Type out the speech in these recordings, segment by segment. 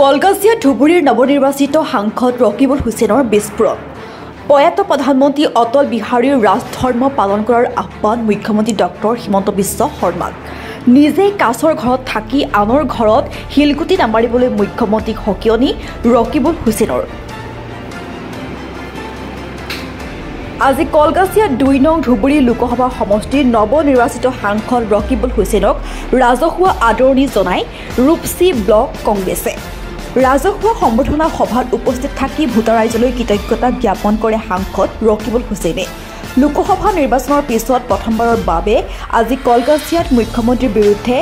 কলগাছিয়া ধুবুৰীৰ নৱনিৰ্বাচিত সাংসদ ৰকিবুল হুছেইনৰ বিস্ফোৰণ প্ৰয়াত প্ৰধানমন্ত্ৰী অটল বিহাৰীৰ ৰাজধৰ্ম পালন কৰাৰ আহ্বান মুখ্যমন্ত্ৰী ডক্টৰ হিমন্ত বিশ্ব শৰ্মাক নিজে কাছৰ ঘৰত থাকি আনৰ ঘৰত শিলগুটি নামাৰিবলৈ মুখ্যমন্ত্ৰীক হকিয়নি ৰকিবুল হুছেইনৰ আজি কলগাছিয়া 2 নং ধুবুৰী লোকসভা সমষ্টিৰ নৱনিৰ্বাচিত সাংসদ ৰকিবুল হুছেইনক ৰাজহুৱা আদৰণি জনাই ৰূপসী ব্লক কংগ্ৰেছে ৰাজহুৱা সম্বৰ্ধনা সভাত উপস্থিত থাকি ভোটাৰ ৰাইজলৈ কৃতজ্ঞতা জ্ঞাপন কৰে সাংসদ ৰকিবুল হুছেইনে লোকসভা নিৰ্বাচনৰ পিছত প্ৰথমবাৰৰ বাবে আজি কলগাছিয়াত মুখ্যমন্ত্ৰীৰ বিৰুদ্ধে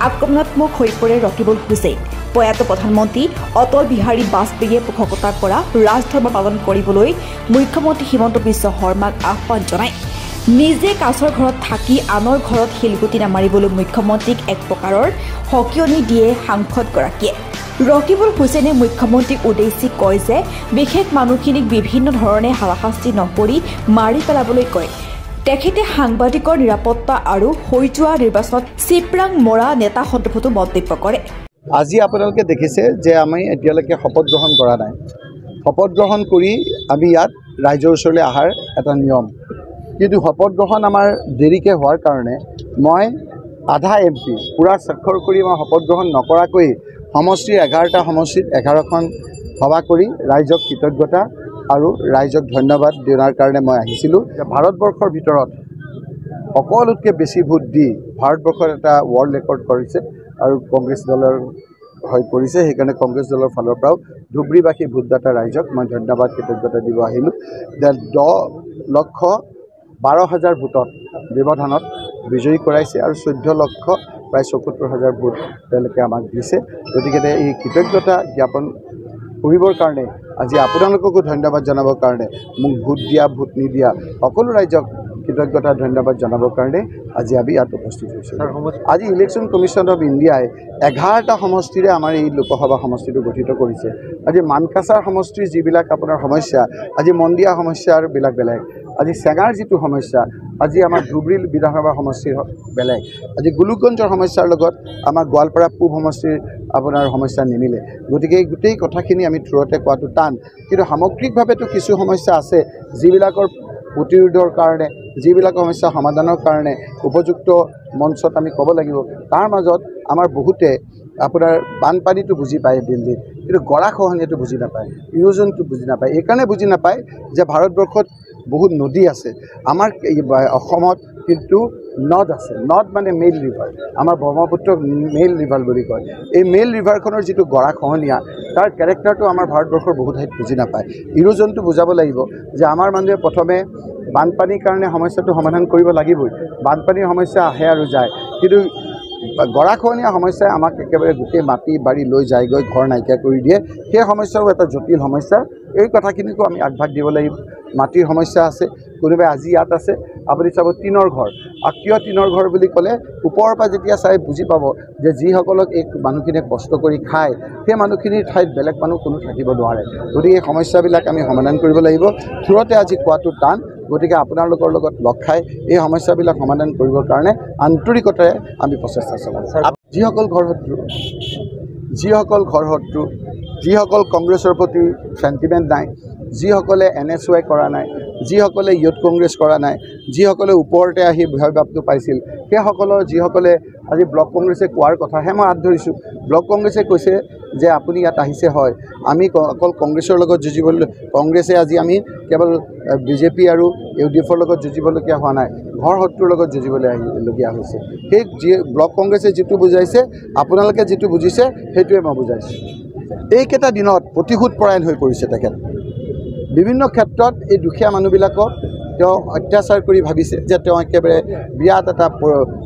আক্ৰমণাত্মক হৈ পৰে ৰকিবুল হুছেইন প্ৰয়াত প্ৰধানমন্ত্ৰী অটল বিহাৰী বাজপেয়ীয়ে পোষকতা কৰা ৰাজধৰ্ম পালন কৰিবলৈ মুখ্যমন্ত্ৰী হিমন্ত বিশ্ব শৰ্মাক আহ্বান জনায় নিজে কাছৰ ঘৰত থাকি আনৰ ঘৰত শিলগুটি নামাৰিবলৈ মুখ্যমন্ত্ৰীক এক প্ৰকাৰৰ হকিয়নি দিয়ে সাংসদগৰাকীয়ে ৰকিবুল হুছেইনে মুখ্যমন্ত্ৰীক উদ্দেশ্যি কয় যে বিশেষ মানুহখিনিক বিভিন্ন ধৰণে হাৰাশাস্তি নকৰি মাৰি পেলাবলৈ কয় তেখেতে সাংবাদিকৰ নিৰাপত্তা আৰু হৈ যোৱা নিৰ্বাচনত চিপৰাং মৰা নেতা সন্দৰ্ভতো মন্তব্য কৰে আজি আপোনালোকে দেখিছে যে আমি এতিয়ালৈকে শপত গ্ৰহণ কৰা নাই শপত গ্ৰহণ কৰি আমি ইয়াত ৰাইজৰ ওচৰলৈ অহাৰ এটা নিয়ম কিন্তু শপত গ্ৰহণ আমাৰ দেৰিকৈ হোৱাৰ কাৰণে মই আধা এমপি পুৰা স্বাক্ষৰ কৰি মই শপত গ্ৰহণ নকৰাকৈ সমষ্টিৰ 11টা সমষ্টিত 11খন সভা কৰি ৰাইজক কৃতজ্ঞতা আৰু ৰাইজক ধন্যবাদ দিয়াৰ কাৰণে মই আহিছিলোঁ ভাৰতবৰ্ষৰ ভিতৰত সকলোতকৈ বেছি ভোট দি ভাৰতবৰ্ষৰ এটা ৱৰ্ল্ড ৰেকৰ্ড কৰিছে আৰু কংগ্ৰেছ দলৰ হৈ পৰিছে সেইকাৰণে কংগ্ৰেছ দলৰ ফালৰ পৰাও ধুবুৰীবাসী ভোটদাতা ৰাইজক মই ধন্যবাদ কৃতজ্ঞতা দিব আহিলোঁ 10,12,000 ভোটত ব্যৱধানত বিজয়ী কৰাইছে আৰু 14,00,000 প্ৰায় ৭৪,000 ভোট তেওঁলোকে আমাক দিছে গতিকে এই কৃতজ্ঞতা জ্ঞাপন কৰিবৰ কাৰণে আজি আপোনালোককো ধন্যবাদ জনাবৰ কাৰণে মোক ভোট দিয়া ভোট নিদিয়া সকলো ৰাইজক কৃতজ্ঞতা ধন্যবাদ জনাবৰ কাৰণে আজি আমি ইয়াত উপস্থিত হৈছোঁ আজি ইলেকশ্যন কমিশ্যন অফ ইণ্ডিয়াই 11টা সমষ্টিৰে আমাৰ এই লোকসভা সমষ্টিটো গঠিত কৰিছে আজি মানকাছাৰ সমষ্টিৰ যিবিলাক আপোনাৰ সমস্যা আজি মন্দিয়া সমস্যাবিলাক বেলেগ আজি চেঙাৰ যিটো সমস্যা আজি আমাৰ ধুবুৰী বিধানসভা সমষ্টিৰ বেলেগ আজি গোলোকগঞ্জৰ সমস্যাৰ লগত আমাৰ গোৱালপাৰা পূব সমষ্টিৰ আপোনাৰ সমস্যা নিমিলে গতিকে এই গোটেই কথাখিনি আমি থ্ৰুতে কোৱাটো টান কিন্তু সামগ্ৰিকভাৱেতো কিছু সমস্যা আছে যিবিলাকৰ প্ৰতিৰোধৰ কাৰণে যিবিলাক সমস্যা সমাধানৰ কাৰণে উপযুক্ত মঞ্চত আমি ক'ব লাগিব তাৰ মাজত আমাৰ বহুতে আপোনাৰ বানপানীটো বুজি পায় দিল্লীত কিন্তু গৰাখহনীয়াটো বুজি নাপায় ইৰোজনটো বুজি নাপায় এইকাৰণে বুজি নাপায় যে ভাৰতবৰ্ষত বহুত নদী আছে আমাৰ অসমত কিন্তু নদ আছে নদ মানে মেইল ৰিভাৰ আমাৰ ব্ৰহ্মপুত্ৰক মেইল ৰিভাৰ বুলি কয় এই মেইল ৰিভাৰখনৰ যিটো গৰাখহনীয়া তাৰ কেৰেক্টাৰটো আমাৰ ভাৰতবৰ্ষৰ বহুত ঠাইত বুজি নাপায় ইৰোজনটো বুজাব লাগিব যে আমাৰ মানুহে প্ৰথমে বানপানীৰ কাৰণে সমস্যাটো সমাধান কৰিব লাগিবই বানপানীৰ সমস্যা আহে আৰু যায় কিন্তু গৰাখহনীয়া সমস্যাই আমাক একেবাৰে গোটেই মাটি বাৰী লৈ যায়গৈ ঘৰ নাইকিয়া কৰি দিয়ে সেই সমস্যাও এটা জটিল সমস্যা এই কথাখিনিকো আমি আগভাগ দিব লাগিব মাটিৰ সমস্যা আছে কোনোবাই আজি ইয়াত আছে আপুনি চাব টিনৰ ঘৰ কিয় টিনৰ ঘৰ বুলি ক'লে ওপৰৰ পৰা যেতিয়া চাই বুজি পাব যে যিসকলক এই মানুহখিনিয়ে কষ্ট কৰি খায় সেই মানুহখিনিৰ ঠাইত বেলেগ মানুহ কোনো থাকিব নোৱাৰে গতিকে এই সমস্যাবিলাক আমি সমাধান কৰিব লাগিব থ্ৰুতে আজি কোৱাটো টান গতিকে আপোনালোকৰ লগত লগ খাই এই সমস্যাবিলাক সমাধান কৰিবৰ কাৰণে আন্তৰিকতাৰে আমি প্ৰচেষ্টা চলাইছোঁ যিসকল ঘৰ শত্ৰু যিসকল কংগ্ৰেছৰ প্ৰতি চেণ্টিমেণ্ট নাই যিসকলে NSY কৰা নাই যিসকলে ইউথ কংগ্ৰেছ কৰা নাই যিসকলে ওপৰতে আহি ভয়ভাৱটো পাইছিল সেইসকলৰ যিসকলে আজি ব্লক কংগ্ৰেছে কোৱাৰ কথাহে মই হাত ধৰিছোঁ ব্লক কংগ্ৰেছে কৈছে যে আপুনি ইয়াত আহিছে হয় আমি অকল কংগ্ৰেছৰ লগত যুঁজিবলৈ কংগ্ৰেছে আজি আমি কেৱল BJP আৰু UDFৰ লগত যুঁজিবলগীয়া হোৱা নাই ঘৰ শত্ৰুৰ লগত যুঁজিবলগীয়া হৈছে সেই যি ব্লক কংগ্ৰেছে যিটো বুজাইছে আপোনালোকে যিটো বুজিছে সেইটোৱে মই বুজাইছোঁ এইকেইটা দিনত প্ৰতিশোধ পৰায়ণ হৈ পৰিছে তেখেত বিভিন্ন ক্ষেত্ৰত এই দুখীয়া মানুহবিলাকক তেওঁ অত্যাচাৰ কৰি ভাবিছে যে তেওঁ একেবাৰে বিৰাট এটা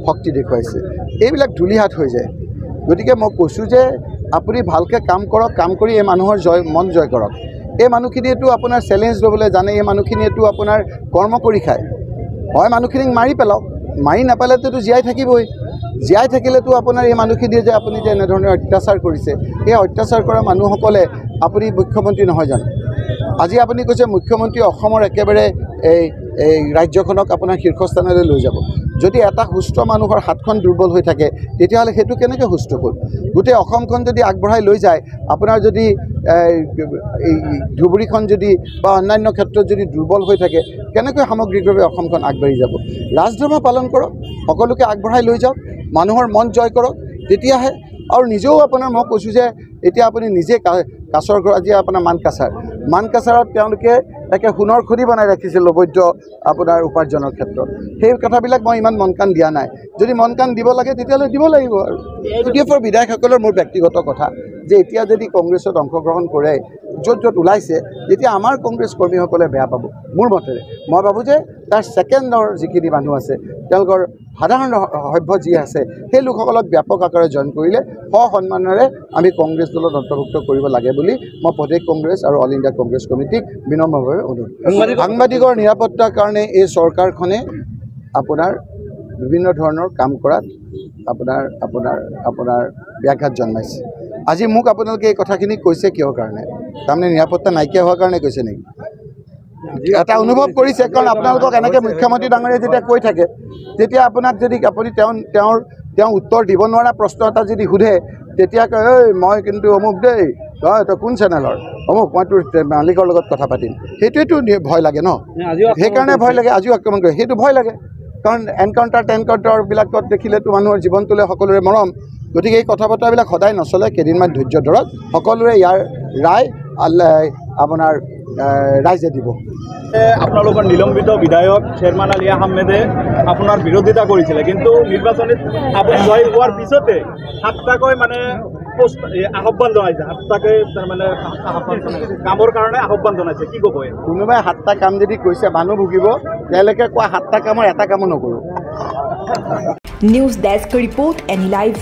শক্তি দেখুৱাইছে এইবিলাক ধূলিহাত হৈ যায় গতিকে মই কৈছোঁ যে আপুনি ভালকৈ কাম কৰক কাম কৰি এই মানুহৰ মন জয় কৰক এই মানুহখিনিয়েতো আপোনাৰ চেলেঞ্জ ল'বলৈ জানে এই মানুহখিনিয়েতো আপোনাৰ কৰ্ম কৰি খায় হয় মানুহখিনিক মাৰি পেলাওক মাৰি নাপালেতো জীয়াই থাকিবই জীয়াই থাকিলেতো আপোনাৰ এই মানুহখিনিয়ে যে আপুনি যে এনেধৰণে অত্যাচাৰ কৰিছে এই অত্যাচাৰ কৰা মানুহসকলে আপুনি মুখ্যমন্ত্ৰী নহয় জানো আজি আপুনি কৈছে মুখ্যমন্ত্ৰী অসমৰ একেবাৰে এই ৰাজ্যখনক আপোনাৰ শীৰ্ষস্থানলৈ লৈ যাব যদি এটা সুস্থ মানুহৰ হাতখন দুৰ্বল হৈ থাকে তেতিয়াহ'লে সেইটো কেনেকৈ সুস্থ হ'ল গোটেই অসমখন যদি আগবঢ়াই লৈ যায় আপোনাৰ যদি এই ধুবুৰীখন যদি বা অন্যান্য ক্ষেত্ৰত যদি দুৰ্বল হৈ থাকে কেনেকৈ সামগ্ৰিকভাৱে অসমখন আগবাঢ়ি যাব ৰাজধৰ্ম পালন কৰক সকলোকে আগবঢ়াই লৈ যাওক মানুহৰ মন জয় কৰক তেতিয়াহে আৰু নিজেও আপোনাৰ মই কৈছোঁ যে এতিয়া আপুনি নিজে কাছৰ ঘৰ আজি আপোনাৰ মানকাছাৰত তেওঁলোকে একে সোণৰ খৰি বনাই ৰাখিছিল অবৈধ আপোনাৰ উপাৰ্জনৰ ক্ষেত্ৰত সেই কথাবিলাক মই ইমান মন কাণ দিয়া নাই যদি মন কাণ দিব লাগে তেতিয়াহ'লে দিব লাগিব আৰু ইউডিএফৰ বিধায়কসকলৰ মোৰ ব্যক্তিগত কথা যে এতিয়া যদি কংগ্ৰেছত অংশগ্ৰহণ কৰে য'ত ওলাইছে তেতিয়া আমাৰ কংগ্ৰেছ কৰ্মীসকলে বেয়া পাব মোৰ মতেৰে মই ভাবোঁ যে তাৰ ছেকেণ্ডৰ যিখিনি মানুহ আছে তেওঁলোকৰ সাধাৰণ সভ্য যি আছে সেই লোকসকলক ব্যাপক আকাৰে জইন কৰিলে সন্মানেৰে আমি কংগ্ৰেছ দলত অন্তৰ্ভুক্ত কৰিব লাগে বুলি মই প্ৰদেশ কংগ্ৰেছ আৰু অল ইণ্ডিয়া কংগ্ৰেছ কমিটিক বিনম্ৰভাৱে অনুৰোধ সাংবাদিকৰ নিৰাপত্তাৰ কাৰণে এই চৰকাৰখনে আপোনাৰ বিভিন্ন ধৰণৰ কাম কৰাত আপোনাৰ ব্যাঘাত জন্মাইছে আজি মোক আপোনালোকে এই কথাখিনি কৈছে কিহৰ কাৰণে তাৰমানে নিৰাপত্তা নাইকিয়া হোৱাৰ কাৰণে কৈছে নেকি এটা অনুভৱ কৰিছে কাৰণ আপোনালোকক এনেকৈ মুখ্যমন্ত্ৰী ডাঙৰীয়াই যেতিয়া কৈ থাকে তেতিয়া আপোনাক যদি আপুনি তেওঁ উত্তৰ দিব নোৱাৰা প্ৰশ্ন এটা যদি সোধে তেতিয়া কয় ঐ মই কিন্তু অমুক দেই তই কোন চেনেলৰ অমুক মই তোৰ মালিকৰ লগত কথা পাতিম সেইটোৱেতো ভয় লাগে ন সেইকাৰণে ভয় লাগে আজিও আক্ৰমণ কৰে সেইটো ভয় লাগে কাৰণ এনকাউণ্টাৰবিলাকত দেখিলেতো মানুহৰ জীৱনটোলৈ সকলোৰে মৰম গতিকে এই কথা বতৰাবিলাক সদায় নচলে কেইদিনমান ধৈৰ্য ধৰক সকলোৰে ইয়াৰ ৰায় আপোনাৰ ৰাইজে দিব আপোনালোকৰ নিলম্বিত বিধায়ক চেয়াৰমান আলী আহমেদে আপোনাৰ বিৰোধিতা কৰিছিলে কিন্তু নিৰ্বাচনীত আপুনি জয় হোৱাৰ পিছতে 7টাকৈ মানে আহ্বান জনাইছে 7টাকৈ তাৰমানে কামৰ কাৰণে আহ্বান জনাইছে কি ক'ব কোনোবাই 7টা কাম যদি কৈছে মানুহ ভুগিব তেওঁলোকে কোৱা 7টা কামৰ এটা কামো নকৰোঁ news desk report any live